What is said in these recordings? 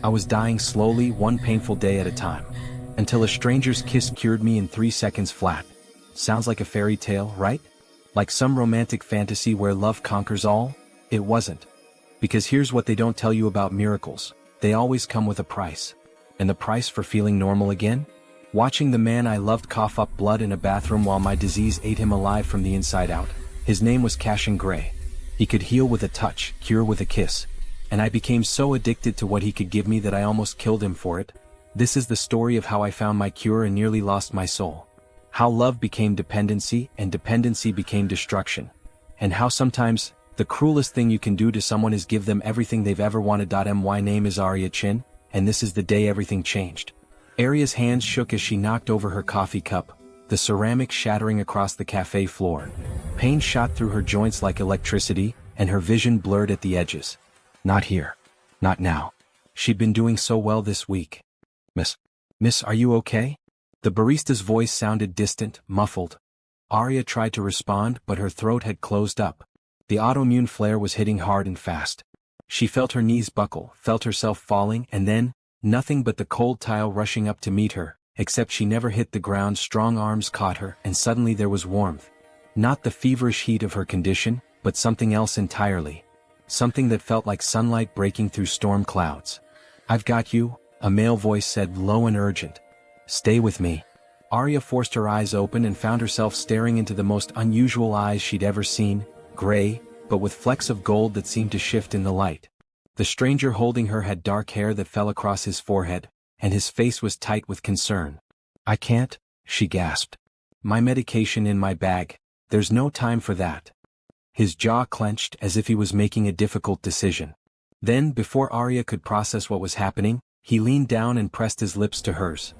I was dying slowly, one painful day at a time. Until a stranger's kiss cured me in 3 seconds flat. Sounds like a fairy tale, right? Like some romantic fantasy where love conquers all? It wasn't. Because here's what they don't tell you about miracles. They always come with a price. And the price for feeling normal again? Watching the man I loved cough up blood in a bathroom while my disease ate him alive from the inside out. His name was Cassian. He could heal with a touch, cure with a kiss. And I became so addicted to what he could give me that I almost killed him for it. This is the story of how I found my cure and nearly lost my soul. How love became dependency and dependency became destruction. And how sometimes, the cruelest thing you can do to someone is give them everything they've ever wanted. My name is Arya Chin, and this is the day everything changed. Arya's hands shook as she knocked over her coffee cup, the ceramic shattering across the cafe floor. Pain shot through her joints like electricity, and her vision blurred at the edges. Not here. Not now. She'd been doing so well this week. Miss, are you okay? The barista's voice sounded distant, muffled. Arya tried to respond, but her throat had closed up. The autoimmune flare was hitting hard and fast. She felt her knees buckle, felt herself falling, and then, nothing but the cold tile rushing up to meet her, except she never hit the ground. Strong arms caught her, and suddenly there was warmth. Not the feverish heat of her condition, but something else entirely. Something that felt like sunlight breaking through storm clouds. I've got you, a male voice said, low and urgent. Stay with me. Arya forced her eyes open and found herself staring into the most unusual eyes she'd ever seen, gray, but with flecks of gold that seemed to shift in the light. The stranger holding her had dark hair that fell across his forehead, and his face was tight with concern. I can't, she gasped. My medication in my bag, there's no time for that. His jaw clenched as if he was making a difficult decision. Then, before Arya could process what was happening, he leaned down and pressed his lips to hers.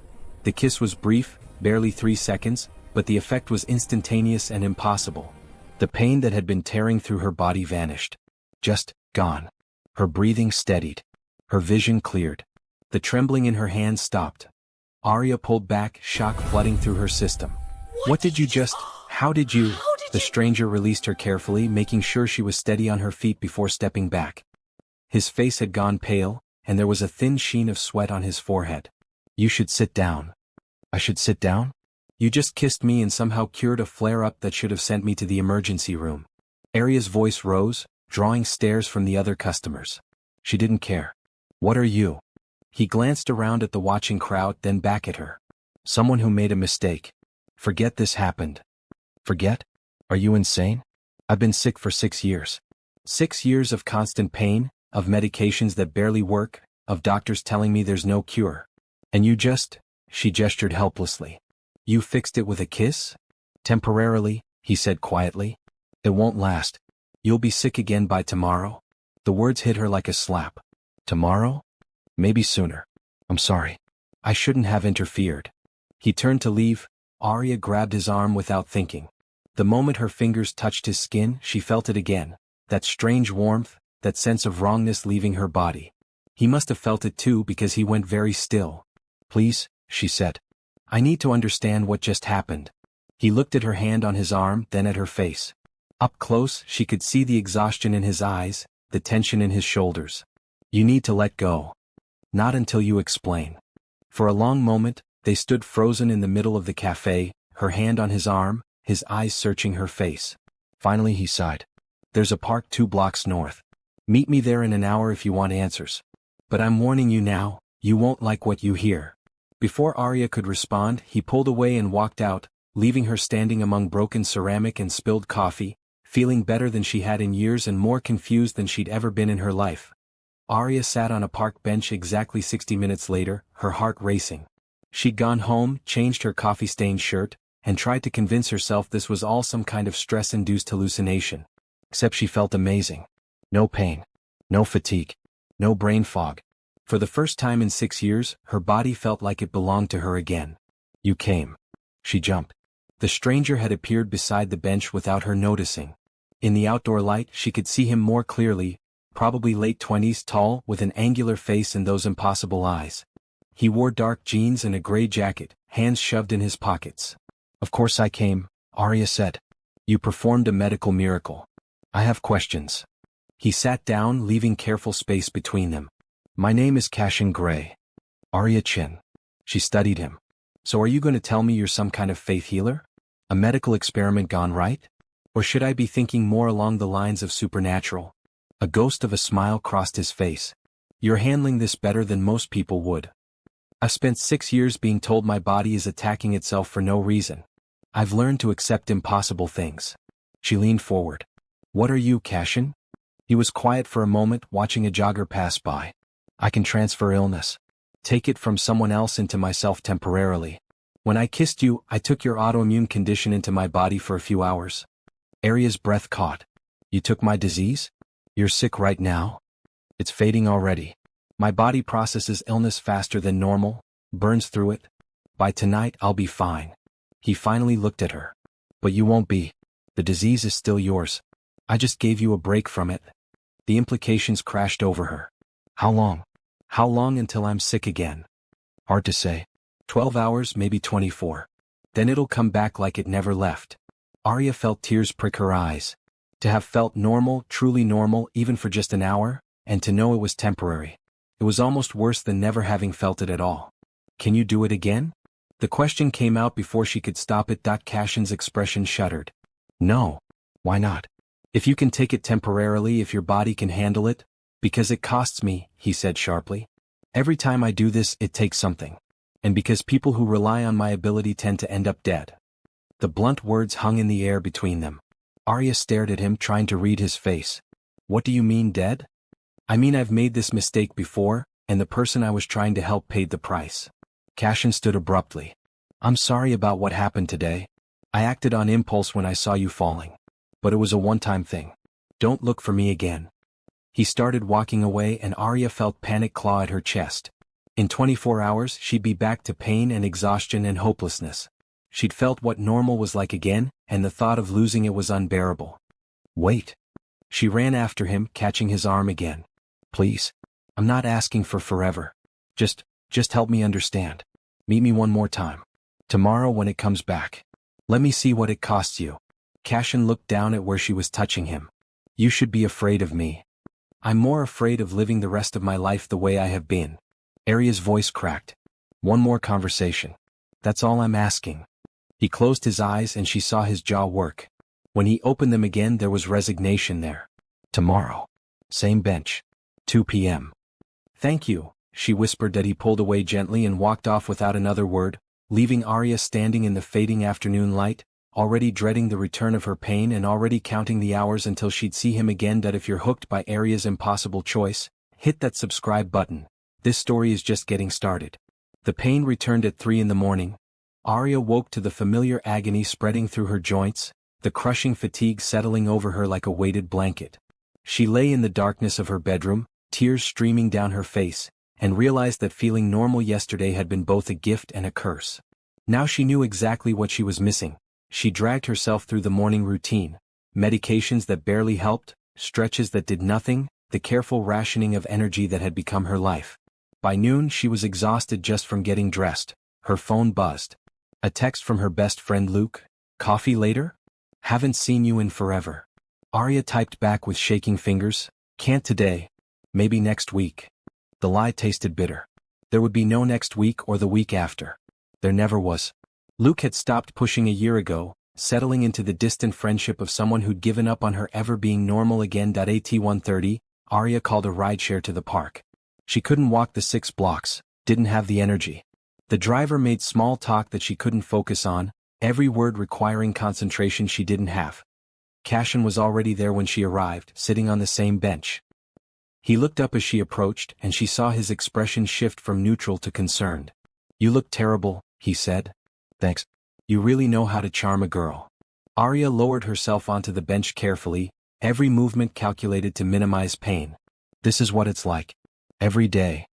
The kiss was brief, barely 3 seconds, but the effect was instantaneous and impossible. The pain that had been tearing through her body vanished. Just gone. Her breathing steadied. Her vision cleared. The trembling in her hands stopped. Arya pulled back, shock flooding through her system. What did you just... How did you... The stranger released her carefully, making sure she was steady on her feet before stepping back. His face had gone pale, and there was a thin sheen of sweat on his forehead. You should sit down. I should sit down? You just kissed me and somehow cured a flare-up that should have sent me to the emergency room. Arya's voice rose, drawing stares from the other customers. She didn't care. What are you? He glanced around at the watching crowd, then back at her. Someone who made a mistake. Forget this happened. Forget? Are you insane? I've been sick for 6 years. 6 years of constant pain, of medications that barely work, of doctors telling me there's no cure. And you just... She gestured helplessly. You fixed it with a kiss? Temporarily, he said quietly. It won't last. You'll be sick again by tomorrow. The words hit her like a slap. Tomorrow? Maybe sooner. I'm sorry. I shouldn't have interfered. He turned to leave. Arya grabbed his arm without thinking. The moment her fingers touched his skin, she felt it again. That strange warmth, that sense of wrongness leaving her body. He must have felt it too because he went very still. Please, she said. I need to understand what just happened. He looked at her hand on his arm, then at her face. Up close, she could see the exhaustion in his eyes, the tension in his shoulders. You need to let go. Not until you explain. For a long moment, they stood frozen in the middle of the cafe, her hand on his arm, his eyes searching her face. Finally he sighed. There's a park 2 blocks north. Meet me there in an hour if you want answers. But I'm warning you now, you won't like what you hear. Before Arya could respond, he pulled away and walked out, leaving her standing among broken ceramic and spilled coffee, feeling better than she had in years and more confused than she'd ever been in her life. Arya sat on a park bench exactly 60 minutes later, her heart racing. She'd gone home, changed her coffee-stained shirt, and tried to convince herself this was all some kind of stress-induced hallucination. Except she felt amazing. No pain. No fatigue. No brain fog. For the first time in 6 years, her body felt like it belonged to her again. You came. She jumped. The stranger had appeared beside the bench without her noticing. In the outdoor light, she could see him more clearly, probably late 20s, tall, with an angular face and those impossible eyes. He wore dark jeans and a gray jacket, hands shoved in his pockets. Of course I came, Arya said. You performed a medical miracle. I have questions. He sat down, leaving careful space between them. My name is Cassian Gray. Arya Chin. She studied him. So are you going to tell me you're some kind of faith healer? A medical experiment gone right? Or should I be thinking more along the lines of supernatural? A ghost of a smile crossed his face. You're handling this better than most people would. I've spent 6 years being told my body is attacking itself for no reason. I've learned to accept impossible things. She leaned forward. What are you, Cassian? He was quiet for a moment, watching a jogger pass by. I can transfer illness. Take it from someone else into myself temporarily. When I kissed you, I took your autoimmune condition into my body for a few hours. Arya's breath caught. You took my disease? You're sick right now? It's fading already. My body processes illness faster than normal, burns through it. By tonight, I'll be fine. He finally looked at her. But you won't be. The disease is still yours. I just gave you a break from it. The implications crashed over her. How long? How long until I'm sick again? Hard to say. 12 hours, maybe 24. Then it'll come back like it never left. Arya felt tears prick her eyes. To have felt normal, truly normal, even for just an hour, and to know it was temporary. It was almost worse than never having felt it at all. Can you do it again? The question came out before she could stop it. Cassian's expression shuddered. No. Why not? If you can take it temporarily, if your body can handle it, because it costs me, he said sharply. Every time I do this, it takes something. And because people who rely on my ability tend to end up dead. The blunt words hung in the air between them. Arya stared at him, trying to read his face. What do you mean, dead? I mean, I've made this mistake before, and the person I was trying to help paid the price. Cassian stood abruptly. I'm sorry about what happened today. I acted on impulse when I saw you falling. But it was a one-time thing. Don't look for me again. He started walking away, and Arya felt panic claw at her chest. In 24 hours, she'd be back to pain and exhaustion and hopelessness. She'd felt what normal was like again, and the thought of losing it was unbearable. Wait. She ran after him, catching his arm again. Please. I'm not asking for forever. Just help me understand. Meet me one more time. Tomorrow when it comes back. Let me see what it costs you. Cassian looked down at where she was touching him. You should be afraid of me. I'm more afraid of living the rest of my life the way I have been. Arya's voice cracked. One more conversation. That's all I'm asking. He closed his eyes and she saw his jaw work. When he opened them again, there was resignation there. Tomorrow. Same bench. 2 p.m. Thank you, she whispered. That he pulled away gently and walked off without another word, leaving Arya standing in the fading afternoon light, already dreading the return of her pain and already counting the hours until she'd see him again. That if you're hooked by Arya's impossible choice, hit that subscribe button. This story is just getting started. The pain returned at 3 in the morning. Arya woke to the familiar agony spreading through her joints, the crushing fatigue settling over her like a weighted blanket. She lay in the darkness of her bedroom, tears streaming down her face, and realized that feeling normal yesterday had been both a gift and a curse. Now she knew exactly what she was missing. She dragged herself through the morning routine, medications that barely helped, stretches that did nothing, the careful rationing of energy that had become her life. By noon she was exhausted just from getting dressed. Her phone buzzed. A text from her best friend Luke. Coffee later? Haven't seen you in forever. Arya typed back with shaking fingers. Can't today. Maybe next week. The lie tasted bitter. There would be no next week or the week after. There never was. Luke had stopped pushing a year ago, settling into the distant friendship of someone who'd given up on her ever being normal again. At 1:30, Arya called a rideshare to the park. She couldn't walk the 6 blocks, didn't have the energy. The driver made small talk that she couldn't focus on, every word requiring concentration she didn't have. Cassian was already there when she arrived, sitting on the same bench. He looked up as she approached, and she saw his expression shift from neutral to concerned. You look terrible, he said. Thanks. You really know how to charm a girl. Arya lowered herself onto the bench carefully, every movement calculated to minimize pain. This is what it's like. Every day.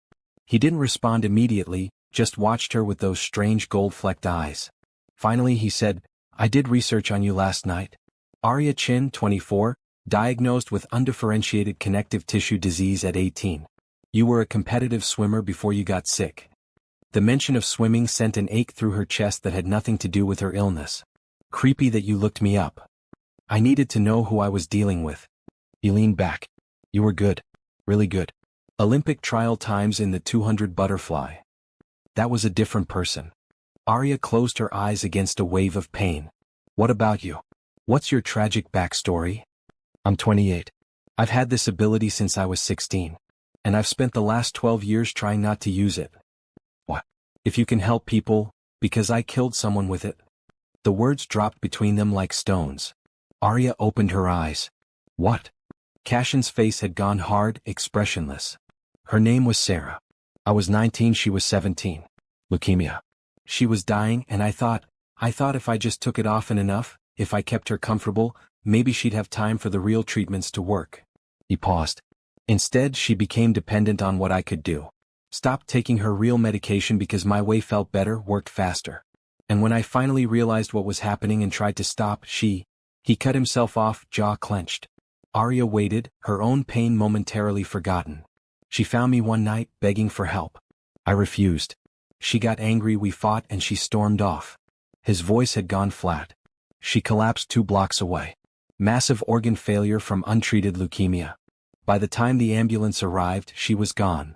He didn't respond immediately, just watched her with those strange gold-flecked eyes. Finally he said, I did research on you last night. Arya Chin, 24, diagnosed with undifferentiated connective tissue disease at 18. You were a competitive swimmer before you got sick. The mention of swimming sent an ache through her chest that had nothing to do with her illness. Creepy that you looked me up. I needed to know who I was dealing with. He leaned back. You were good. Really good. Olympic trial times in the 200 butterfly. That was a different person. Arya closed her eyes against a wave of pain. What about you? What's your tragic backstory? I'm 28. I've had this ability since I was 16. And I've spent the last 12 years trying not to use it. What? If you can help people, because I killed someone with it. The words dropped between them like stones. Arya opened her eyes. What? Cassian's face had gone hard, expressionless. Her name was Sarah. I was 19, she was 17. Leukemia. She was dying, and I thought if I just took it often enough, if I kept her comfortable, maybe she'd have time for the real treatments to work. He paused. Instead, she became dependent on what I could do. Stopped taking her real medication because my way felt better, worked faster. And when I finally realized what was happening and tried to stop, he cut himself off, jaw clenched. Arya waited, her own pain momentarily forgotten. She found me one night, begging for help. I refused. She got angry, we fought, and she stormed off. His voice had gone flat. She collapsed 2 blocks away. Massive organ failure from untreated leukemia. By the time the ambulance arrived, she was gone.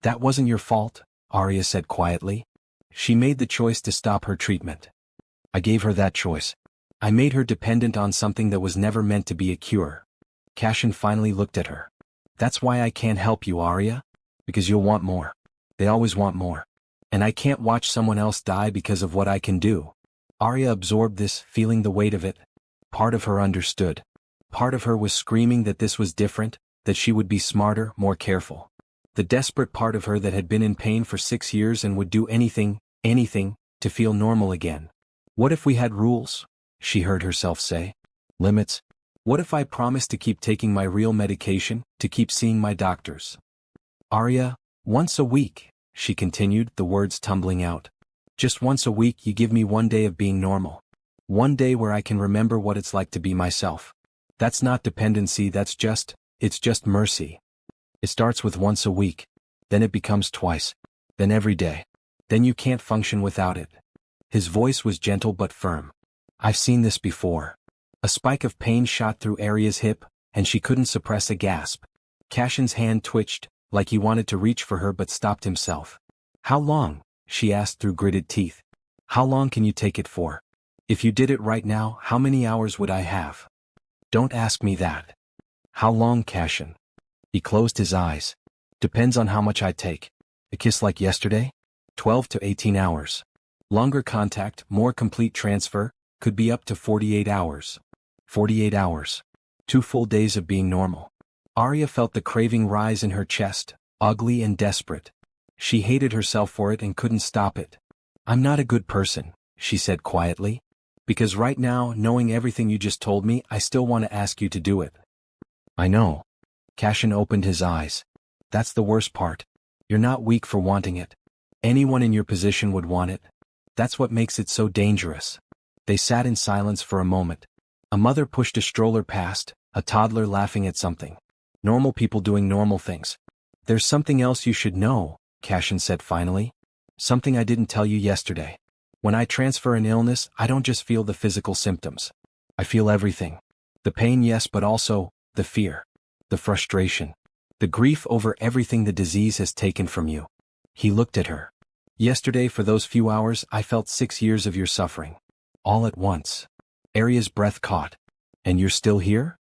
That wasn't your fault, Arya said quietly. She made the choice to stop her treatment. I gave her that choice. I made her dependent on something that was never meant to be a cure. Cassian finally looked at her. That's why I can't help you, Arya. Because you'll want more. They always want more. And I can't watch someone else die because of what I can do. Arya absorbed this, feeling the weight of it. Part of her understood. Part of her was screaming that this was different, that she would be smarter, more careful. The desperate part of her that had been in pain for 6 years and would do anything, to feel normal again. What if we had rules? She heard herself say. Limits? What if I promised to keep taking my real medication, to keep seeing my doctors? Arya, once a week, she continued, the words tumbling out. Just once a week you give me one day of being normal. One day where I can remember what it's like to be myself. That's not dependency, it's just mercy. It starts with once a week. Then it becomes twice. Then every day. Then you can't function without it. His voice was gentle but firm. I've seen this before. A spike of pain shot through Arya's hip, and she couldn't suppress a gasp. Cassian's hand twitched, like he wanted to reach for her but stopped himself. How long? She asked through gritted teeth. How long can you take it for? If you did it right now, how many hours would I have? Don't ask me that. How long, Cassian? He closed his eyes. Depends on how much I take. A kiss like yesterday? 12 to 18 hours. Longer contact, more complete transfer, could be up to 48 hours. 48 hours. 2 full days of being normal. Arya felt the craving rise in her chest, ugly and desperate. She hated herself for it and couldn't stop it. I'm not a good person, she said quietly. Because right now, knowing everything you just told me, I still want to ask you to do it. I know. Cassian opened his eyes. That's the worst part. You're not weak for wanting it. Anyone in your position would want it. That's what makes it so dangerous. They sat in silence for a moment. A mother pushed a stroller past, a toddler laughing at something. Normal people doing normal things. There's something else you should know, Cassian said finally. Something I didn't tell you yesterday. When I transfer an illness, I don't just feel the physical symptoms. I feel everything. The pain, yes, but also the fear, the frustration, the grief over everything the disease has taken from you. He looked at her. Yesterday, for those few hours, I felt 6 years of your suffering. All at once. Arya's breath caught. And you're still here?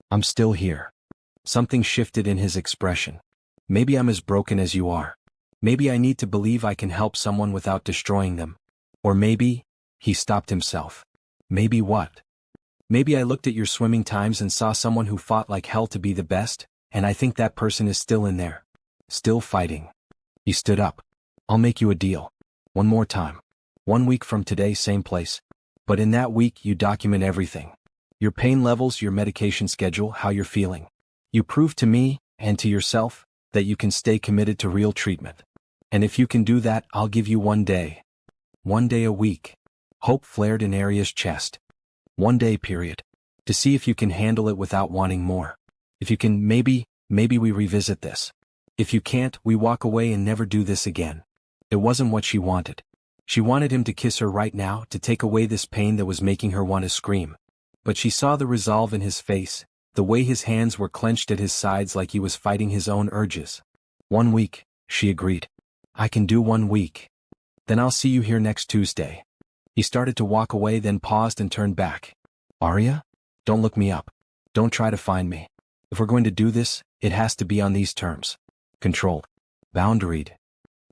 I'm still here. Something shifted in his expression. Maybe I'm as broken as you are. Maybe I need to believe I can help someone without destroying them. Or maybe, he stopped himself. Maybe what? Maybe I looked at your swimming times and saw someone who fought like hell to be the best, and I think that person is still in there. Still fighting. He stood up. I'll make you a deal. One more time. 1 week from today, same place. But in that week you document everything. Your pain levels, your medication schedule, how you're feeling. You prove to me, and to yourself, that you can stay committed to real treatment. And if you can do that, I'll give you 1 day. 1 day a week. Hope flared in Arya's chest. 1 day period. To see if you can handle it without wanting more. If you can, maybe we revisit this. If you can't, we walk away and never do this again. It wasn't what she wanted. She wanted him to kiss her right now, to take away this pain that was making her want to scream. But she saw the resolve in his face, the way his hands were clenched at his sides like he was fighting his own urges. 1 week, she agreed. I can do 1 week. Then I'll see you here next Tuesday. He started to walk away, then paused and turned back. Arya? Don't look me up. Don't try to find me. If we're going to do this, it has to be on these terms. Controlled. Boundaried.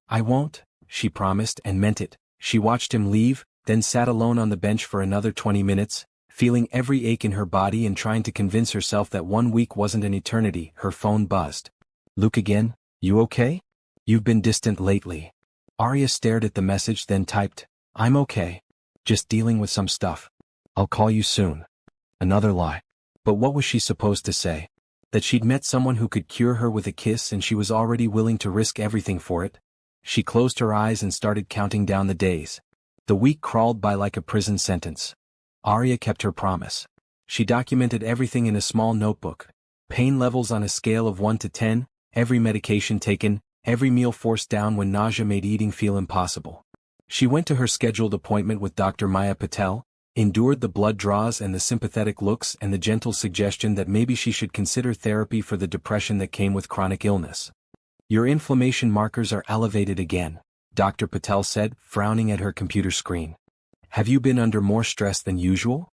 I won't, she promised and meant it. She watched him leave, then sat alone on the bench for another 20 minutes, feeling every ache in her body and trying to convince herself that 1 week wasn't an eternity. Her phone buzzed. Luke again, you okay? You've been distant lately. Arya stared at the message, then typed, I'm okay. Just dealing with some stuff. I'll call you soon. Another lie. But what was she supposed to say? That she'd met someone who could cure her with a kiss and she was already willing to risk everything for it? She closed her eyes and started counting down the days. The week crawled by like a prison sentence. Arya kept her promise. She documented everything in a small notebook. Pain levels on a scale of 1 to 10, every medication taken, every meal forced down when nausea made eating feel impossible. She went to her scheduled appointment with Dr. Maya Patel, endured the blood draws and the sympathetic looks and the gentle suggestion that maybe she should consider therapy for the depression that came with chronic illness. Your inflammation markers are elevated again, Dr. Patel said, frowning at her computer screen. Have you been under more stress than usual?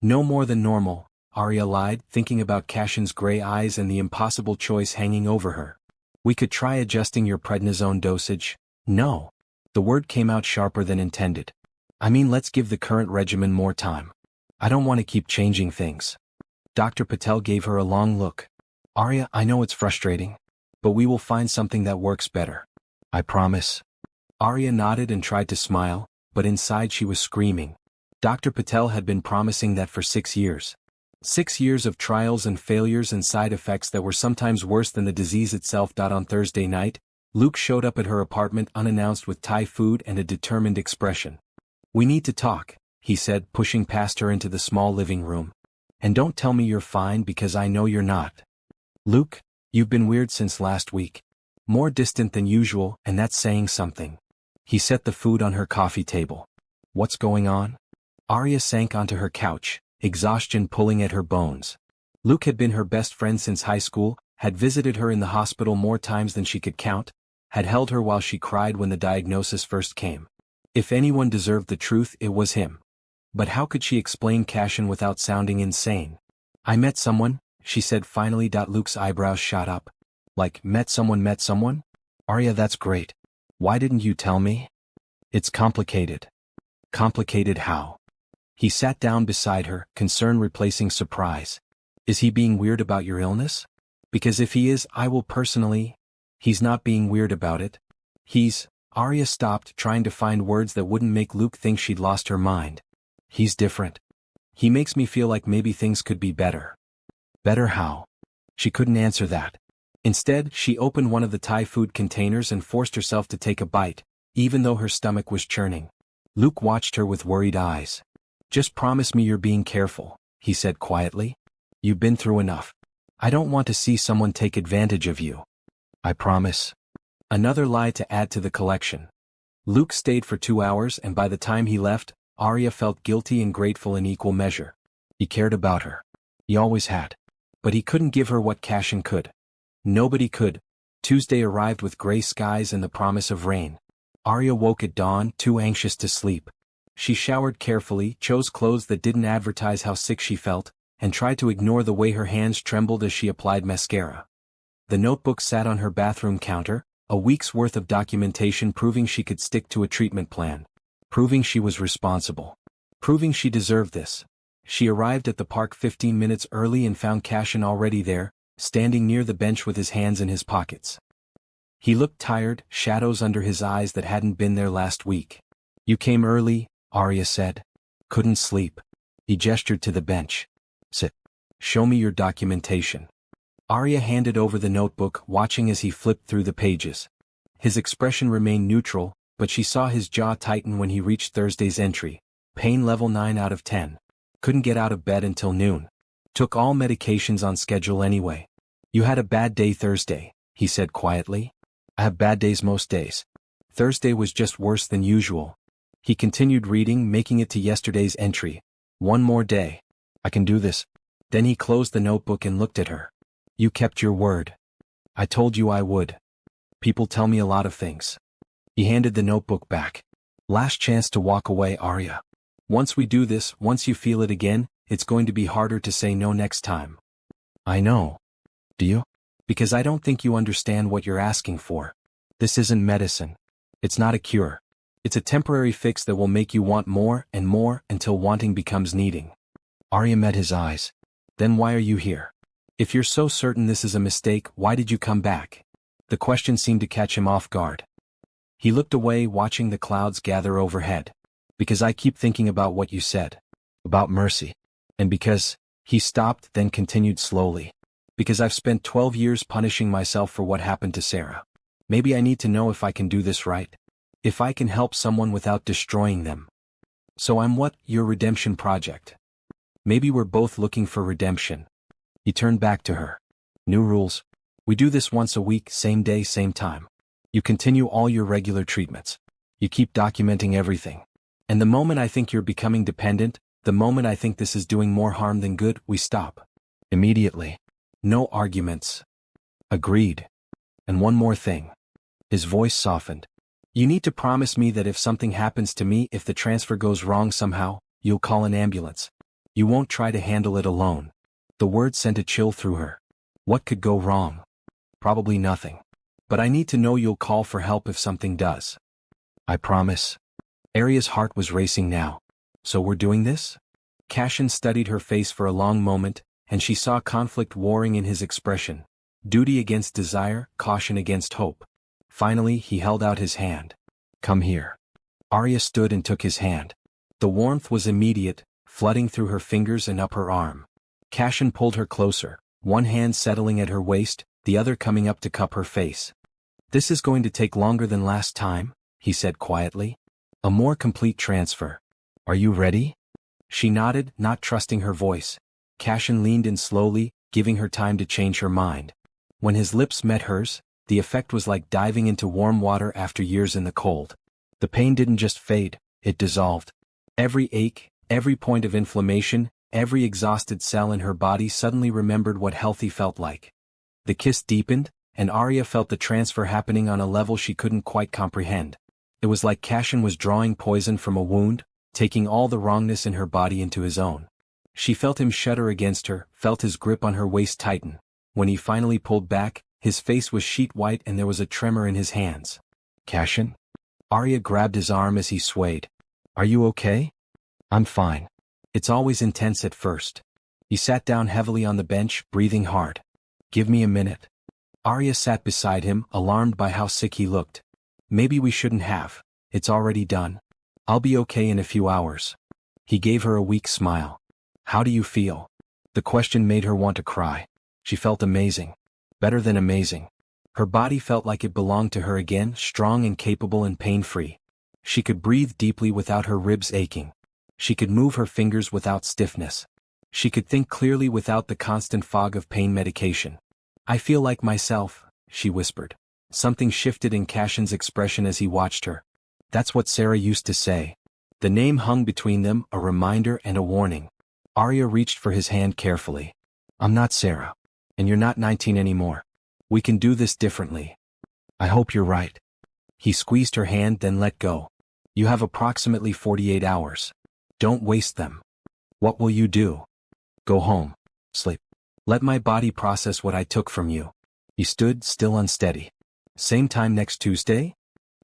No more than normal, Arya lied, thinking about Cassian's gray eyes and the impossible choice hanging over her. We could try adjusting your prednisone dosage. No. The word came out sharper than intended. I mean, let's give the current regimen more time. I don't want to keep changing things. Dr. Patel gave her a long look. Arya, I know it's frustrating, but we will find something that works better. I promise. Arya nodded and tried to smile, but inside she was screaming. Dr. Patel had been promising that for 6 years. 6 years of trials and failures and side effects that were sometimes worse than the disease itself. On Thursday night, Luke showed up at her apartment unannounced with Thai food and a determined expression. We need to talk, he said, pushing past her into the small living room. And don't tell me you're fine because I know you're not. Luke, you've been weird since last week. More distant than usual, and that's saying something. He set the food on her coffee table. What's going on? Arya sank onto her couch, exhaustion pulling at her bones. Luke had been her best friend since high school, had visited her in the hospital more times than she could count, had held her while she cried when the diagnosis first came. If anyone deserved the truth, it was him. But how could she explain Cassian without sounding insane? I met someone, she said finally. Luke's eyebrows shot up. Like, met someone? Arya, that's great. Why didn't you tell me? It's complicated. Complicated how? He sat down beside her, concern replacing surprise. Is he being weird about your illness? Because if he is, I will personally. He's not being weird about it. Arya stopped, trying to find words that wouldn't make Luke think she'd lost her mind. He's different. He makes me feel like maybe things could be better. Better how? She couldn't answer that. Instead, she opened one of the Thai food containers and forced herself to take a bite, even though her stomach was churning. Luke watched her with worried eyes. Just promise me you're being careful, he said quietly. You've been through enough. I don't want to see someone take advantage of you. I promise. Another lie to add to the collection. Luke stayed for 2 hours, and by the time he left, Arya felt guilty and grateful in equal measure. He cared about her. He always had. But he couldn't give her what Cassian could. Nobody could. Tuesday arrived with gray skies and the promise of rain. Arya woke at dawn, too anxious to sleep. She showered carefully, chose clothes that didn't advertise how sick she felt, and tried to ignore the way her hands trembled as she applied mascara. The notebook sat on her bathroom counter, a week's worth of documentation proving she could stick to a treatment plan. Proving she was responsible. Proving she deserved this. She arrived at the park 15 minutes early and found Cassian already there, standing near the bench with his hands in his pockets. He looked tired, shadows under his eyes that hadn't been there last week. You came early, Arya said. Couldn't sleep. He gestured to the bench. Sit. Show me your documentation. Arya handed over the notebook, watching as he flipped through the pages. His expression remained neutral, but she saw his jaw tighten when he reached Thursday's entry. Pain level 9 out of 10. Couldn't get out of bed until noon. Took all medications on schedule anyway. You had a bad day Thursday, he said quietly. I have bad days most days. Thursday was just worse than usual. He continued reading, making it to yesterday's entry. One more day. I can do this. Then he closed the notebook and looked at her. You kept your word. I told you I would. People tell me a lot of things. He handed the notebook back. Last chance to walk away, Arya. Once we do this, once you feel it again, it's going to be harder to say no next time. I know. Do you? Because I don't think you understand what you're asking for. This isn't medicine. It's not a cure. It's a temporary fix that will make you want more and more until wanting becomes needing. Arya met his eyes. Then why are you here? If you're so certain this is a mistake, why did you come back? The question seemed to catch him off guard. He looked away, watching the clouds gather overhead. Because I keep thinking about what you said. About mercy. And because, he stopped, then continued slowly. Because I've spent 12 years punishing myself for what happened to Sarah. Maybe I need to know if I can do this right. If I can help someone without destroying them. So I'm what? Your redemption project. Maybe we're both looking for redemption. He turned back to her. New rules. We do this once a week, same day, same time. You continue all your regular treatments. You keep documenting everything. And the moment I think you're becoming dependent, the moment I think this is doing more harm than good, we stop. Immediately. No arguments. Agreed. And one more thing. His voice softened. You need to promise me that if something happens to me, if the transfer goes wrong somehow, you'll call an ambulance. You won't try to handle it alone. The word sent a chill through her. What could go wrong? Probably nothing. But I need to know you'll call for help if something does. I promise. Arya's heart was racing now. So we're doing this? Cassian studied her face for a long moment, and she saw conflict warring in his expression. Duty against desire, caution against hope. Finally, he held out his hand. Come here. Arya stood and took his hand. The warmth was immediate, flooding through her fingers and up her arm. Cassian pulled her closer, one hand settling at her waist, the other coming up to cup her face. This is going to take longer than last time, he said quietly. A more complete transfer. Are you ready? She nodded, not trusting her voice. Cassian leaned in slowly, giving her time to change her mind. When his lips met hers, the effect was like diving into warm water after years in the cold. The pain didn't just fade, it dissolved. Every ache, every point of inflammation, every exhausted cell in her body suddenly remembered what healthy felt like. The kiss deepened, and Arya felt the transfer happening on a level she couldn't quite comprehend. It was like Cassian was drawing poison from a wound, taking all the wrongness in her body into his own. She felt him shudder against her, felt his grip on her waist tighten. When he finally pulled back, his face was sheet white and there was a tremor in his hands. Cassian? Arya grabbed his arm as he swayed. Are you okay? I'm fine. It's always intense at first. He sat down heavily on the bench, breathing hard. Give me a minute. Arya sat beside him, alarmed by how sick he looked. Maybe we shouldn't have. It's already done. I'll be okay in a few hours. He gave her a weak smile. How do you feel? The question made her want to cry. She felt amazing. Better than amazing. Her body felt like it belonged to her again, strong and capable and pain-free. She could breathe deeply without her ribs aching. She could move her fingers without stiffness. She could think clearly without the constant fog of pain medication. I feel like myself, she whispered. Something shifted in Cassian's expression as he watched her. That's what Sarah used to say. The name hung between them, a reminder and a warning. Arya reached for his hand carefully. I'm not Sarah. And you're not 19 anymore. We can do this differently. I hope you're right. He squeezed her hand, then let go. You have approximately 48 hours. Don't waste them. What will you do? Go home. Sleep. Let my body process what I took from you. He stood, still unsteady. Same time next Tuesday?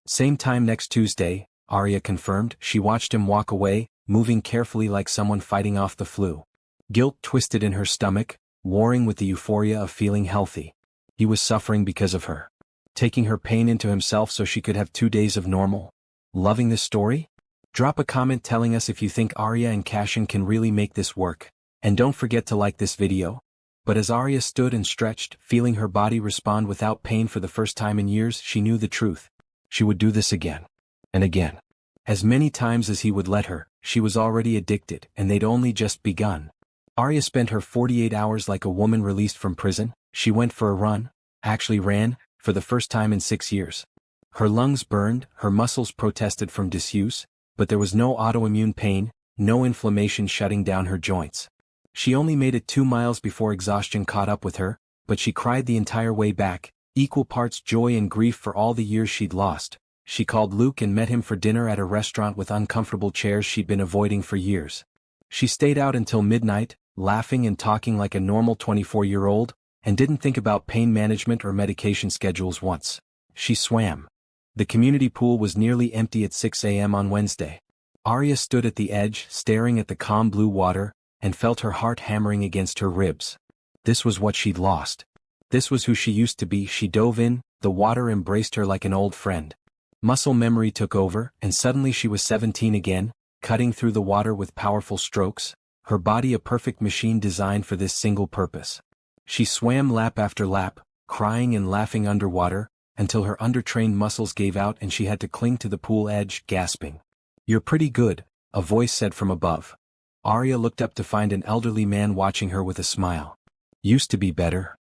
Same time next Tuesday, Arya confirmed. She watched him walk away, moving carefully like someone fighting off the flu. Guilt twisted in her stomach, warring with the euphoria of feeling healthy. He was suffering because of her. Taking her pain into himself so she could have 2 days of normal. Loving this story? Drop a comment telling us if you think Arya and Cassian can really make this work. And don't forget to like this video. But as Arya stood and stretched, feeling her body respond without pain for the first time in years, she knew the truth. She would do this again. And again. As many times as he would let her, she was already addicted, and they'd only just begun. Arya spent her 48 hours like a woman released from prison. She went for a run, actually ran, for the first time in 6 years. Her lungs burned, her muscles protested from disuse, but there was no autoimmune pain, no inflammation shutting down her joints. She only made it 2 miles before exhaustion caught up with her, but she cried the entire way back, Equal parts joy and grief for all the years she'd lost. She called Luke and met him for dinner at a restaurant with uncomfortable chairs she'd been avoiding for years. She stayed out until midnight, laughing and talking like a normal 24-year-old, and didn't think about pain management or medication schedules once. She swam. The community pool was nearly empty at 6 a.m. on Wednesday. Arya stood at the edge, staring at the calm blue water, and felt her heart hammering against her ribs. This was what she'd lost. This was who she used to be. She dove in, the water embraced her like an old friend. Muscle memory took over, and suddenly she was 17 again, cutting through the water with powerful strokes, her body a perfect machine designed for this single purpose. She swam lap after lap, crying and laughing underwater, until her undertrained muscles gave out and she had to cling to the pool edge, gasping. "You're pretty good," a voice said from above. Arya looked up to find an elderly man watching her with a smile. "Used to be better.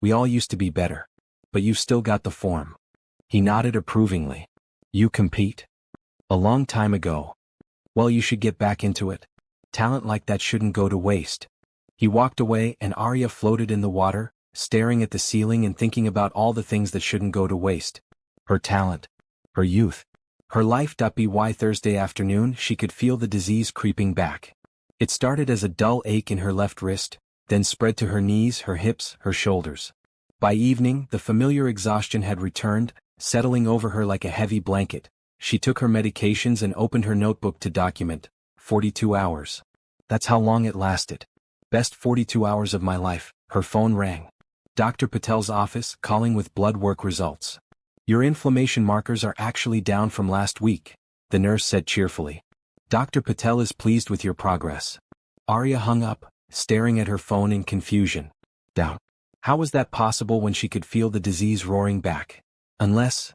We all used to be better. But you've still got the form." He nodded approvingly. "You compete?" "A long time ago." "Well, you should get back into it. Talent like that shouldn't go to waste." He walked away and Arya floated in the water, staring at the ceiling and thinking about all the things that shouldn't go to waste. Her talent. Her youth. Her life. By Thursday afternoon she could feel the disease creeping back. It started as a dull ache in her left wrist, then spread to her knees, her hips, her shoulders. By evening the familiar exhaustion had returned, settling over her like a heavy blanket. She took her medications and opened her notebook to document. 42 hours. That's how long it lasted. Best 42 hours of my life. Her phone rang. Dr. Patel's office, calling with blood work results. "Your inflammation markers are actually down from last week," the nurse said cheerfully. "Dr. Patel is pleased with your progress." Arya hung up, staring at her phone in confusion. Down. How was that possible when she could feel the disease roaring back? Unless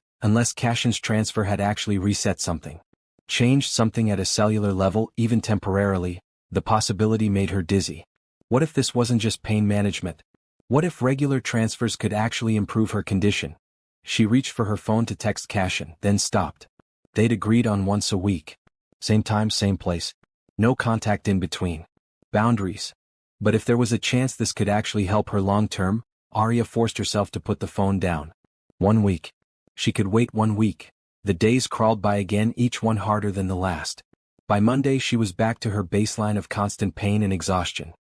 Cassian's transfer had actually reset something. Changed something at a cellular level, even temporarily. The possibility made her dizzy. What if this wasn't just pain management? What if regular transfers could actually improve her condition? She reached for her phone to text Cassian, then stopped. They'd agreed on once a week. Same time, same place. No contact in between. Boundaries. But if there was a chance this could actually help her long-term, Arya forced herself to put the phone down. 1 week. She could wait 1 week. The days crawled by again, each one harder than the last. By Monday she was back to her baseline of constant pain and exhaustion.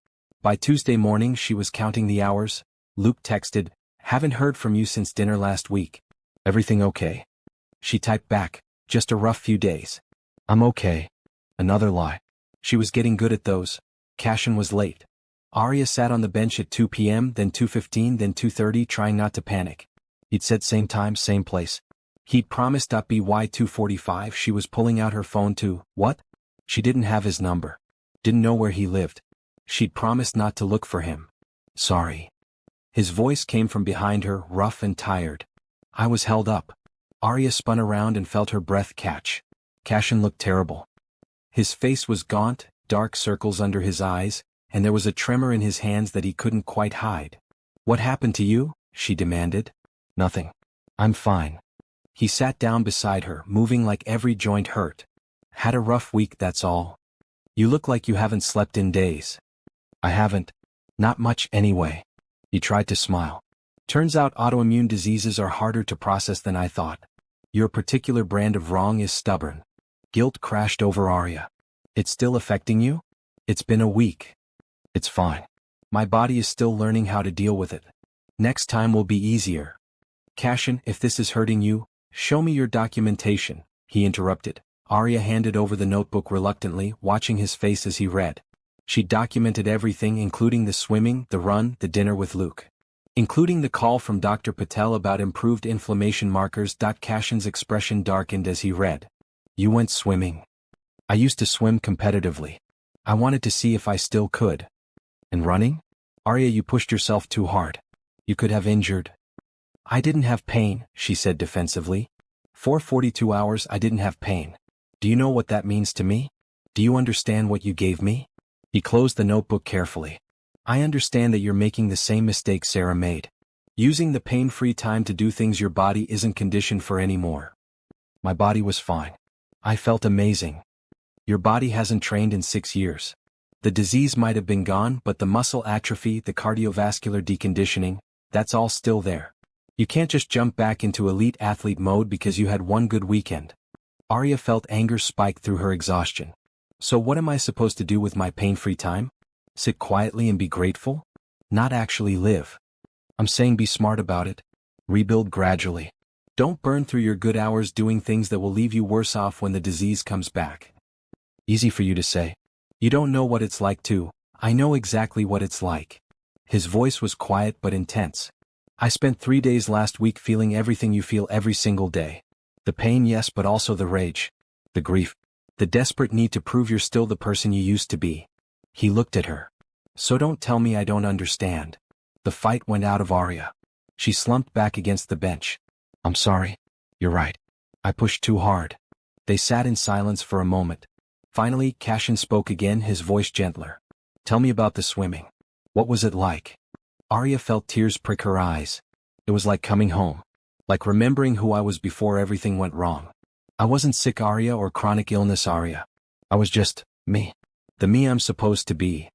By Tuesday morning she was counting the hours. Luke texted, "Haven't heard from you since dinner last week. Everything okay?" She typed back, "Just a rough few days." "I'm okay." Another lie. She was getting good at those. Cassian was late. Arya sat on the bench at 2 p.m., then 2:15, then 2:30, trying not to panic. He'd said same time, same place. He'd promised. By 2:45 she was pulling out her phone to, what? She didn't have his number. Didn't know where he lived. She'd promised not to look for him. "Sorry." His voice came from behind her, rough and tired. "I was held up." Arya spun around and felt her breath catch. Cassian looked terrible. His face was gaunt, dark circles under his eyes, and there was a tremor in his hands that he couldn't quite hide. "What happened to you?" she demanded. "Nothing. I'm fine." He sat down beside her, moving like every joint hurt. "Had a rough week, that's all. You look like you haven't slept in days." "I haven't. Not much anyway." He tried to smile. "Turns out autoimmune diseases are harder to process than I thought. Your particular brand of wrong is stubborn." Guilt crashed over Arya. "It's still affecting you?" "It's been a week." "It's fine. My body is still learning how to deal with it. Next time will be easier." "Cassian, if this is hurting you, show me your documentation," he interrupted. Arya handed over the notebook reluctantly, watching his face as he read. She documented everything, including the swimming, the run, the dinner with Luke. Including the call from Dr. Patel about improved inflammation markers. Cassian's expression darkened as he read. "You went swimming." "I used to swim competitively. I wanted to see if I still could." "And running?" "Arya, you pushed yourself too hard. You could have injured." "I didn't have pain," she said defensively. "For 42 hours I didn't have pain. Do you know what that means to me? Do you understand what you gave me?" He closed the notebook carefully. "I understand that you're making the same mistake Sarah made. Using the pain-free time to do things your body isn't conditioned for anymore." "My body was fine. I felt amazing." "Your body hasn't trained in 6 years. The disease might have been gone, but the muscle atrophy, the cardiovascular deconditioning, that's all still there. You can't just jump back into elite athlete mode because you had one good weekend. Arya felt anger spike through her exhaustion. So what am I supposed to do with my pain-free time? Sit quietly and be grateful? Not actually live. I'm saying be smart about it. Rebuild gradually. Don't burn through your good hours doing things that will leave you worse off when the disease comes back. Easy for you to say. You don't know what it's like to. I know exactly what it's like. His voice was quiet but intense. I spent 3 days last week feeling everything you feel every single day. The pain, yes, but also the rage. The grief. The desperate need to prove you're still the person you used to be. He looked at her. So don't tell me I don't understand. The fight went out of Arya. She slumped back against the bench. I'm sorry. You're right. I pushed too hard. They sat in silence for a moment. Finally, Cassian spoke again, his voice gentler. Tell me about the swimming. What was it like? Arya felt tears prick her eyes. It was like coming home. Like remembering who I was before everything went wrong. I wasn't sick Arya or chronic illness Arya. I was just me. The me I'm supposed to be.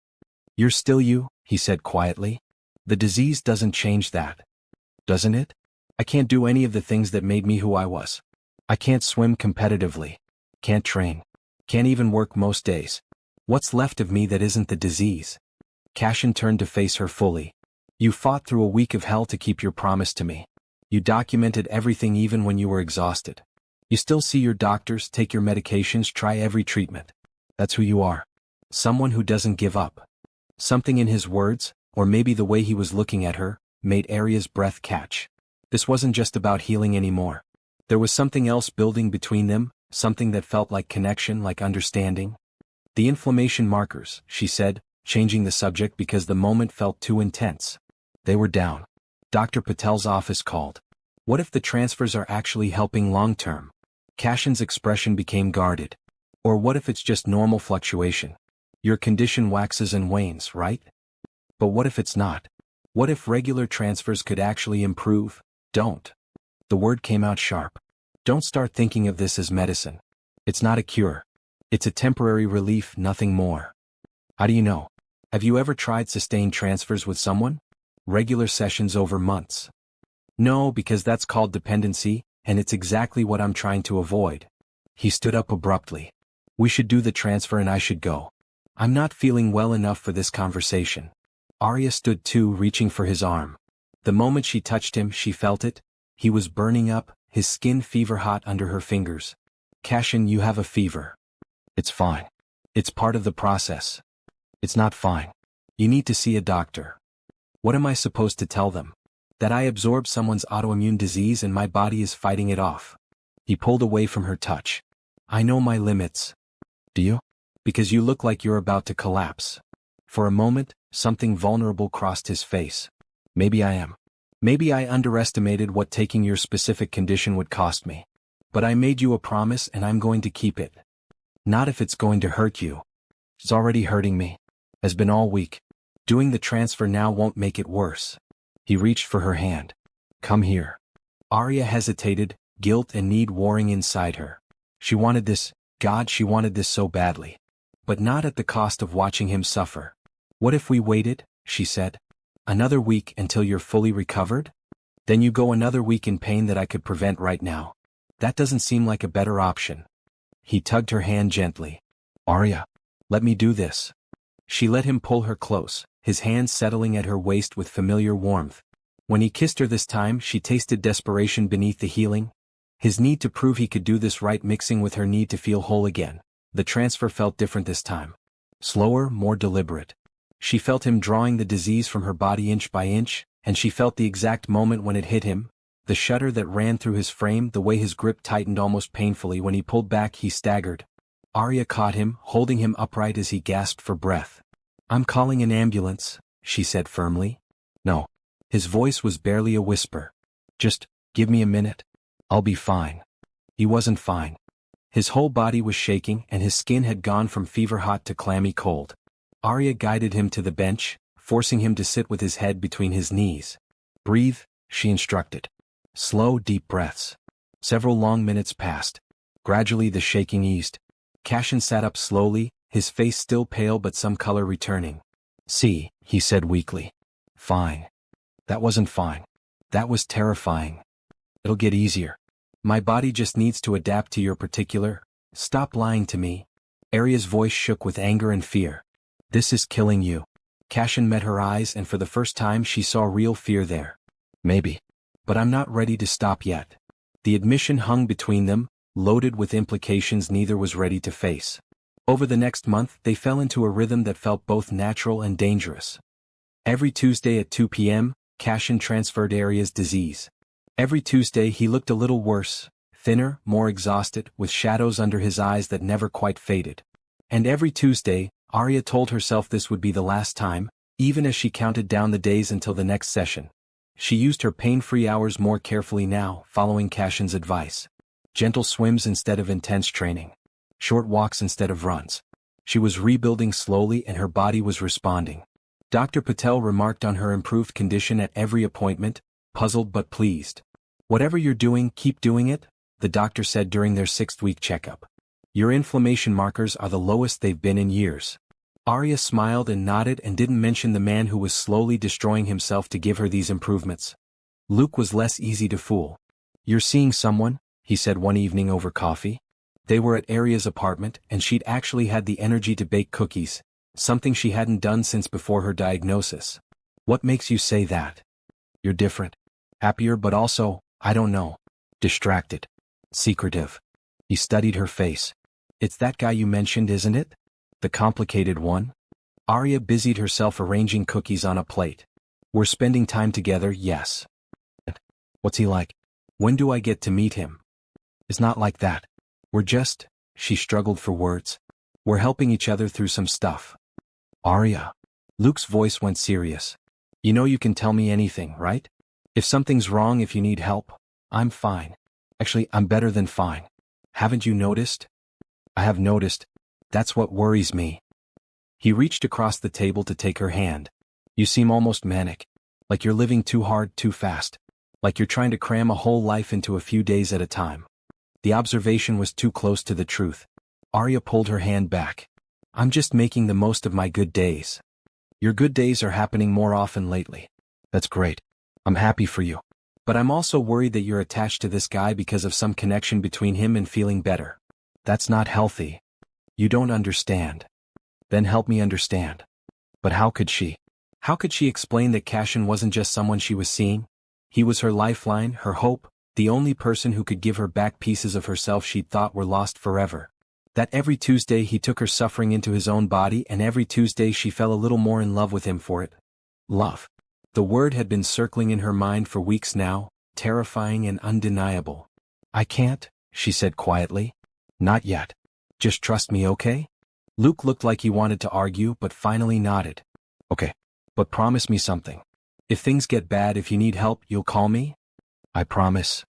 You're still you, he said quietly. The disease doesn't change that. Doesn't it? I can't do any of the things that made me who I was. I can't swim competitively. Can't train. Can't even work most days. What's left of me that isn't the disease? Cassian turned to face her fully. You fought through a week of hell to keep your promise to me. You documented everything even when you were exhausted. You still see your doctors, take your medications, try every treatment. That's who you are. Someone who doesn't give up. Something in his words, or maybe the way he was looking at her, made Arya's breath catch. This wasn't just about healing anymore. There was something else building between them, something that felt like connection, like understanding. The inflammation markers, she said, changing the subject because the moment felt too intense. They were down. Dr. Patel's office called. What if the transfers are actually helping long-term? Cassian's expression became guarded. Or what if it's just normal fluctuation? Your condition waxes and wanes, right? But what if it's not? What if regular transfers could actually improve? Don't. The word came out sharp. Don't start thinking of this as medicine. It's not a cure. It's a temporary relief, nothing more. How do you know? Have you ever tried sustained transfers with someone? Regular sessions over months. No, because that's called dependency, and it's exactly what I'm trying to avoid. He stood up abruptly. We should do the transfer and I should go. I'm not feeling well enough for this conversation. Arya stood too, reaching for his arm. The moment she touched him, she felt it. He was burning up, his skin fever-hot under her fingers. Cassian, you have a fever. It's fine. It's part of the process. It's not fine. You need to see a doctor. What am I supposed to tell them? That I absorbed someone's autoimmune disease and my body is fighting it off. He pulled away from her touch. I know my limits. Do you? Because you look like you're about to collapse. For a moment, something vulnerable crossed his face. Maybe I am. Maybe I underestimated what taking your specific condition would cost me. But I made you a promise and I'm going to keep it. Not if it's going to hurt you. It's already hurting me. Has been all week. Doing the transfer now won't make it worse. He reached for her hand. Come here. Arya hesitated, guilt and need warring inside her. She wanted this, God, she wanted this so badly. But not at the cost of watching him suffer. What if we waited, she said. Another week until you're fully recovered? Then you go another week in pain that I could prevent right now. That doesn't seem like a better option. He tugged her hand gently. Arya, let me do this. She let him pull her close, his hand settling at her waist with familiar warmth. When he kissed her this time, she tasted desperation beneath the healing. His need to prove he could do this right mixing with her need to feel whole again. The transfer felt different this time. Slower, more deliberate. She felt him drawing the disease from her body inch by inch, and she felt the exact moment when it hit him. The shudder that ran through his frame, the way his grip tightened almost painfully. When he pulled back, he staggered. Arya caught him, holding him upright as he gasped for breath. I'm calling an ambulance, she said firmly. No. His voice was barely a whisper. Just, give me a minute. I'll be fine. He wasn't fine. His whole body was shaking and his skin had gone from fever-hot to clammy cold. Arya guided him to the bench, forcing him to sit with his head between his knees. Breathe, she instructed. Slow, deep breaths. Several long minutes passed. Gradually the shaking eased. Cassian sat up slowly, his face still pale but some color returning. See, he said weakly. Fine. That wasn't fine. That was terrifying. It'll get easier. My body just needs to adapt to your particular. Stop lying to me. Arya's voice shook with anger and fear. This is killing you. Cassian met her eyes, and for the first time she saw real fear there. Maybe. But I'm not ready to stop yet. The admission hung between them, loaded with implications neither was ready to face. Over the next month they fell into a rhythm that felt both natural and dangerous. Every Tuesday at 2 p.m., Cassian transferred Arya's disease. Every Tuesday he looked a little worse, thinner, more exhausted, with shadows under his eyes that never quite faded. And every Tuesday, Arya told herself this would be the last time, even as she counted down the days until the next session. She used her pain-free hours more carefully now, following Cassian's advice. Gentle swims instead of intense training. Short walks instead of runs. She was rebuilding slowly and her body was responding. Dr. Patel remarked on her improved condition at every appointment, puzzled but pleased. Whatever you're doing, keep doing it, the doctor said during their 6th-week checkup. Your inflammation markers are the lowest they've been in years. Arya smiled and nodded and didn't mention the man who was slowly destroying himself to give her these improvements. Luke was less easy to fool. You're seeing someone, he said one evening over coffee. They were at Arya's apartment and she'd actually had the energy to bake cookies, something she hadn't done since before her diagnosis. What makes you say that? You're different. Happier but also, I don't know. Distracted. Secretive. He studied her face. It's that guy you mentioned, isn't it? The complicated one? Arya busied herself arranging cookies on a plate. We're spending time together, yes. What's he like? When do I get to meet him? It's not like that. We're just, she struggled for words. We're helping each other through some stuff. Arya. Luke's voice went serious. You know you can tell me anything, right? If something's wrong, if you need help, I'm fine. Actually, I'm better than fine. Haven't you noticed? I have noticed. That's what worries me. He reached across the table to take her hand. You seem almost manic. Like you're living too hard, too fast. Like you're trying to cram a whole life into a few days at a time. The observation was too close to the truth. Arya pulled her hand back. I'm just making the most of my good days. Your good days are happening more often lately. That's great. I'm happy for you. But I'm also worried that you're attached to this guy because of some connection between him and feeling better. That's not healthy. You don't understand. Then help me understand. But how could she? How could she explain that Cassian wasn't just someone she was seeing? He was her lifeline, her hope, the only person who could give her back pieces of herself she'd thought were lost forever. That every Tuesday he took her suffering into his own body, and every Tuesday she fell a little more in love with him for it. Love. The word had been circling in her mind for weeks now, terrifying and undeniable. I can't, she said quietly. Not yet. Just trust me, okay? Luke looked like he wanted to argue but finally nodded. Okay. But promise me something. If things get bad, if you need help, you'll call me? I promise.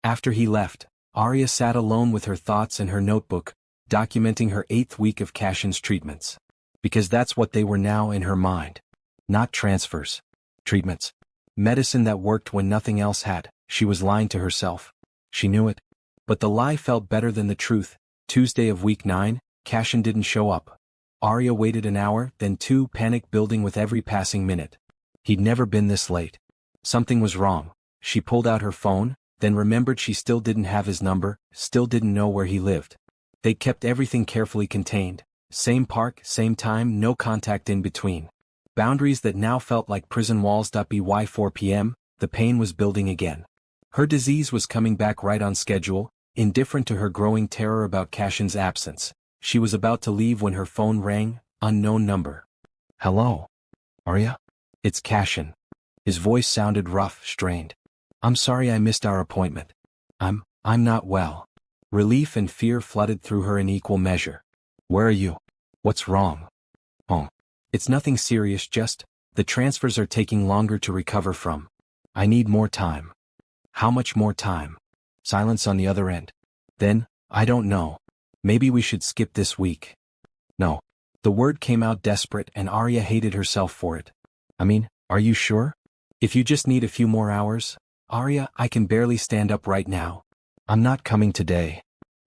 After he left, Arya sat alone with her thoughts and her notebook, documenting her 8th week of Cassian's treatments. Because that's what they were now in her mind. Not transfers. Treatments. Medicine that worked when nothing else had. She was lying to herself. She knew it. But the lie felt better than the truth. Tuesday of week 9, Cassian didn't show up. Arya waited an hour, then 2, panic building with every passing minute. He'd never been this late. Something was wrong. She pulled out her phone, then remembered she still didn't have his number, still didn't know where he lived. They kept everything carefully contained. Same park, same time, no contact in between. Boundaries that now felt like prison walls. By 4 p.m., the pain was building again. Her disease was coming back right on schedule, indifferent to her growing terror about Cassian's absence. She was about to leave when her phone rang, unknown number. Hello? Arya? It's Cassian. His voice sounded rough, strained. I'm sorry I missed our appointment. I'm not well. Relief and fear flooded through her in equal measure. Where are you? What's wrong? Oh. It's nothing serious, just, the transfers are taking longer to recover from. I need more time. How much more time? Silence on the other end. Then, I don't know. Maybe we should skip this week. No. The word came out desperate and Arya hated herself for it. I mean, are you sure? If you just need a few more hours? Arya, I can barely stand up right now. I'm not coming today.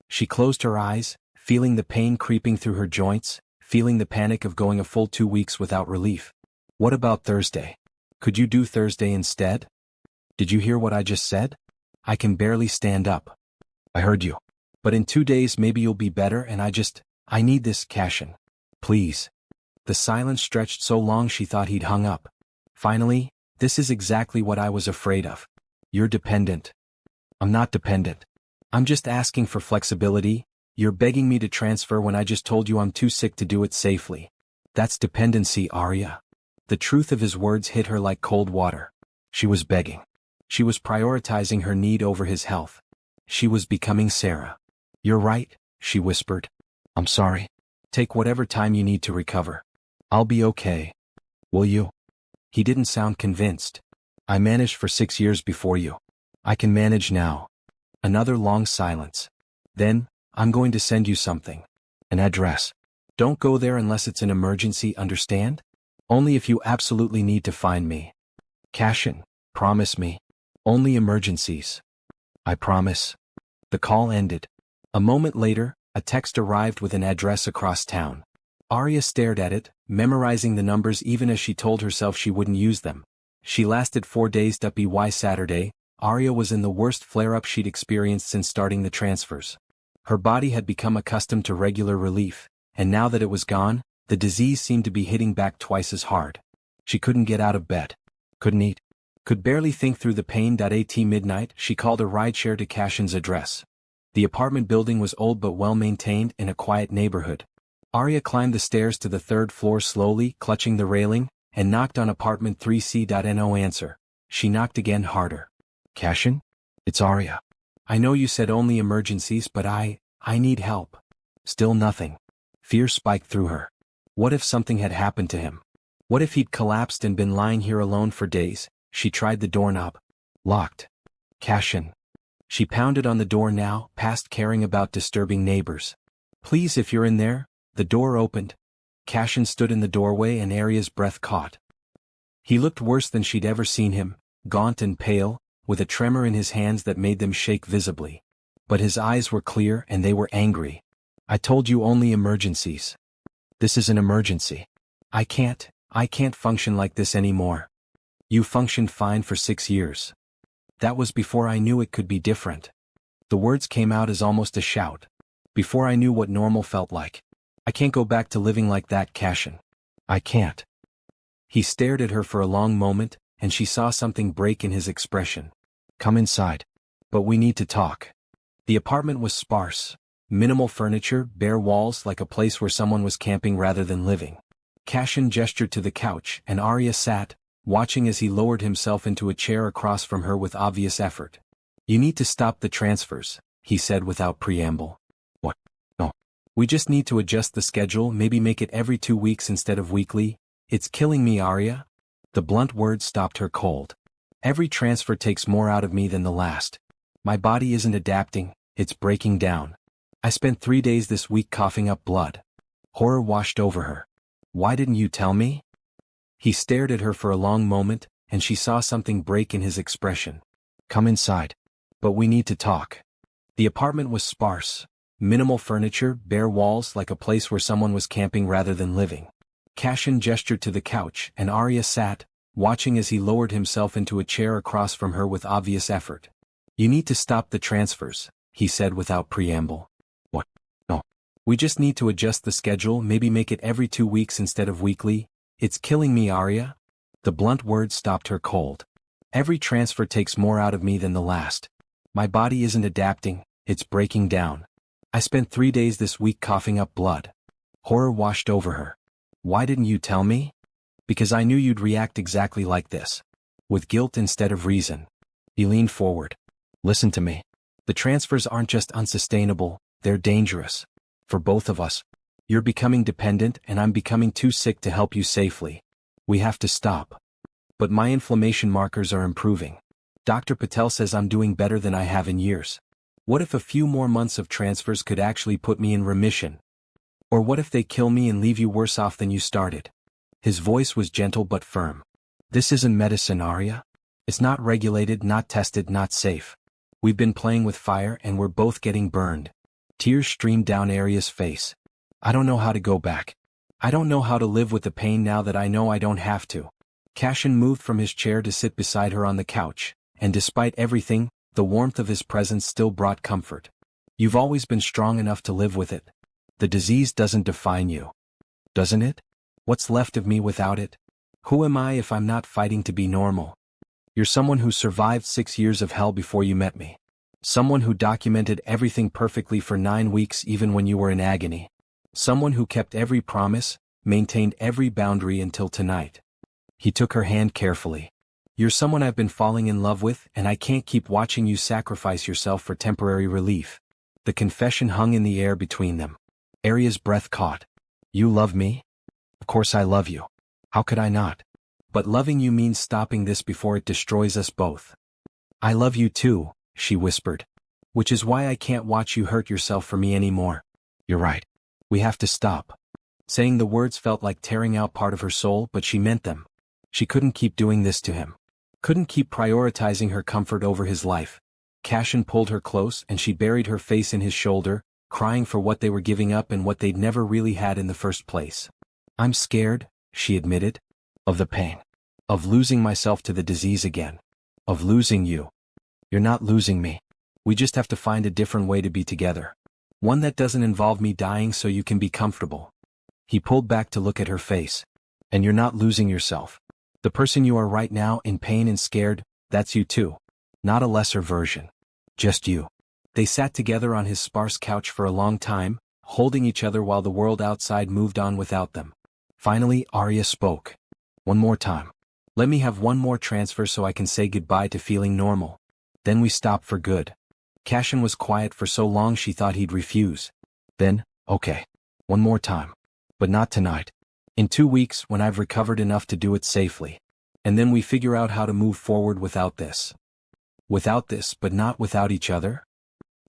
She closed her eyes, feeling the pain creeping through her joints, feeling the panic of going a full 2 weeks without relief. What about Thursday? Could you do Thursday instead? Did you hear what I just said? I can barely stand up. I heard you. But in 2 days maybe you'll be better and I need this, Cassian. Please. The silence stretched so long she thought he'd hung up. Finally, this is exactly what I was afraid of. You're dependent. I'm not dependent. I'm just asking for flexibility. You're begging me to transfer when I just told you I'm too sick to do it safely. That's dependency, Arya. The truth of his words hit her like cold water. She was begging. She was prioritizing her need over his health. She was becoming Sarah. You're right, she whispered. I'm sorry. Take whatever time you need to recover. I'll be okay. Will you? He didn't sound convinced. I managed for 6 years before you. I can manage now. Another long silence. Then, I'm going to send you something. An address. Don't go there unless it's an emergency, understand? Only if you absolutely need to find me. Cassian, promise me. Only emergencies. I promise. The call ended. A moment later, a text arrived with an address across town. Arya stared at it, memorizing the numbers even as she told herself she wouldn't use them. She lasted 4 days. By Saturday, Arya was in the worst flare-up she'd experienced since starting the transfers. Her body had become accustomed to regular relief, and now that it was gone, the disease seemed to be hitting back twice as hard. She couldn't get out of bed. Couldn't eat. Could barely think through the pain. At midnight, she called a rideshare to Cassian's address. The apartment building was old but well-maintained in a quiet neighborhood. Arya climbed the stairs to the 3rd floor slowly, clutching the railing, and knocked on apartment 3C. No answer. She knocked again harder. Cassian? It's Arya. I know you said only emergencies, but I need help. Still nothing. Fear spiked through her. What if something had happened to him? What if he'd collapsed and been lying here alone for days? She tried the doorknob. Locked. Cassian. She pounded on the door now, past caring about disturbing neighbors. Please, if you're in there. The door opened. Cassian stood in the doorway and Arya's breath caught. He looked worse than she'd ever seen him, gaunt and pale, with a tremor in his hands that made them shake visibly. But his eyes were clear and they were angry. I told you only emergencies. This is an emergency. I can't function like this anymore. You functioned fine for 6 years. That was before I knew it could be different. The words came out as almost a shout. Before I knew what normal felt like. I can't go back to living like that, Cassian. I can't. He stared at her for a long moment, and she saw something break in his expression. Come inside. But we need to talk. The apartment was sparse. Minimal furniture, bare walls, like a place where someone was camping rather than living. Cassian gestured to the couch, and Arya sat, watching as he lowered himself into a chair across from her with obvious effort. You need to stop the transfers, he said without preamble. What? No. We just need to adjust the schedule, maybe make it every 2 weeks instead of weekly. It's killing me, Arya. The blunt words stopped her cold. Every transfer takes more out of me than the last. My body isn't adapting, it's breaking down. I spent 3 days this week coughing up blood. Horror washed over her. Why didn't you tell me? He stared at her for a long moment, and she saw something break in his expression. Come inside. But we need to talk. The apartment was sparse. Minimal furniture, bare walls, like a place where someone was camping rather than living. Cassian gestured to the couch, and Arya sat, watching as he lowered himself into a chair across from her with obvious effort. You need to stop the transfers, he said without preamble. What? No. We just need to adjust the schedule, maybe make it every 2 weeks instead of weekly. It's killing me, Arya. The blunt words stopped her cold. Every transfer takes more out of me than the last. My body isn't adapting, it's breaking down. I spent 3 days this week coughing up blood. Horror washed over her. Why didn't you tell me? Because I knew you'd react exactly like this. With guilt instead of reason. He leaned forward. Listen to me. The transfers aren't just unsustainable, they're dangerous. For both of us. You're becoming dependent and I'm becoming too sick to help you safely. We have to stop. But my inflammation markers are improving. Dr. Patel says I'm doing better than I have in years. What if a few more months of transfers could actually put me in remission? Or what if they kill me and leave you worse off than you started? His voice was gentle but firm. This isn't medicine, Arya. It's not regulated, not tested, not safe. We've been playing with fire and we're both getting burned. Tears streamed down Arya's face. I don't know how to go back. I don't know how to live with the pain now that I know I don't have to. Cassian moved from his chair to sit beside her on the couch, and despite everything, the warmth of his presence still brought comfort. You've always been strong enough to live with it. The disease doesn't define you. Doesn't it? What's left of me without it? Who am I if I'm not fighting to be normal? You're someone who survived 6 years of hell before you met me. Someone who documented everything perfectly for 9 weeks even when you were in agony. Someone who kept every promise, maintained every boundary until tonight. He took her hand carefully. You're someone I've been falling in love with, and I can't keep watching you sacrifice yourself for temporary relief. The confession hung in the air between them. Arya's breath caught. You love me? Of course I love you. How could I not? But loving you means stopping this before it destroys us both. I love you too, she whispered. Which is why I can't watch you hurt yourself for me anymore. You're right. We have to stop. Saying the words felt like tearing out part of her soul, but she meant them. She couldn't keep doing this to him. Couldn't keep prioritizing her comfort over his life. Cassian pulled her close and she buried her face in his shoulder, crying for what they were giving up and what they'd never really had in the first place. I'm scared, she admitted. Of the pain. Of losing myself to the disease again. Of losing you. You're not losing me. We just have to find a different way to be together. One that doesn't involve me dying so you can be comfortable. He pulled back to look at her face. And you're not losing yourself. The person you are right now, in pain and scared, that's you too. Not a lesser version. Just you. They sat together on his sparse couch for a long time, holding each other while the world outside moved on without them. Finally, Arya spoke. One more time. Let me have one more transfer so I can say goodbye to feeling normal. Then we stop for good. Cassian was quiet for so long she thought he'd refuse. Then, okay. One more time. But not tonight. In 2 weeks when I've recovered enough to do it safely. And then we figure out how to move forward without this. Without this, but not without each other?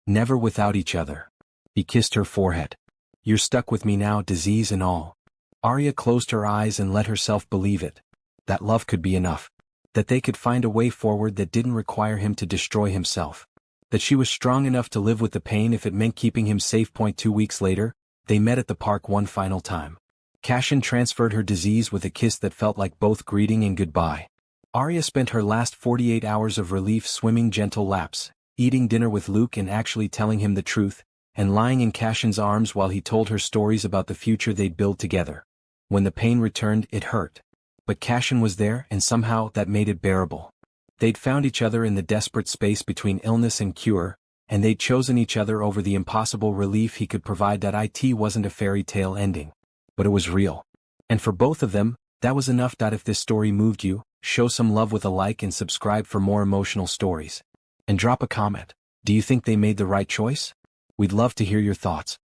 Never without each other. He kissed her forehead. You're stuck with me now, disease and all. Arya closed her eyes and let herself believe it. That love could be enough. That they could find a way forward that didn't require him to destroy himself. That she was strong enough to live with the pain if it meant keeping him safe. 2 weeks later, they met at the park one final time. Cassian transferred her disease with a kiss that felt like both greeting and goodbye. Arya spent her last 48 hours of relief swimming gentle laps, eating dinner with Luke and actually telling him the truth, and lying in Cassian's arms while he told her stories about the future they'd build together. When the pain returned, it hurt. But Cassian was there and somehow that made it bearable. They'd found each other in the desperate space between illness and cure, and they'd chosen each other over the impossible relief he could provide. It wasn't a fairy tale ending. But it was real. And for both of them, that was enough. If this story moved you, show some love with a like and subscribe for more emotional stories. And drop a comment. Do you think they made the right choice? We'd love to hear your thoughts.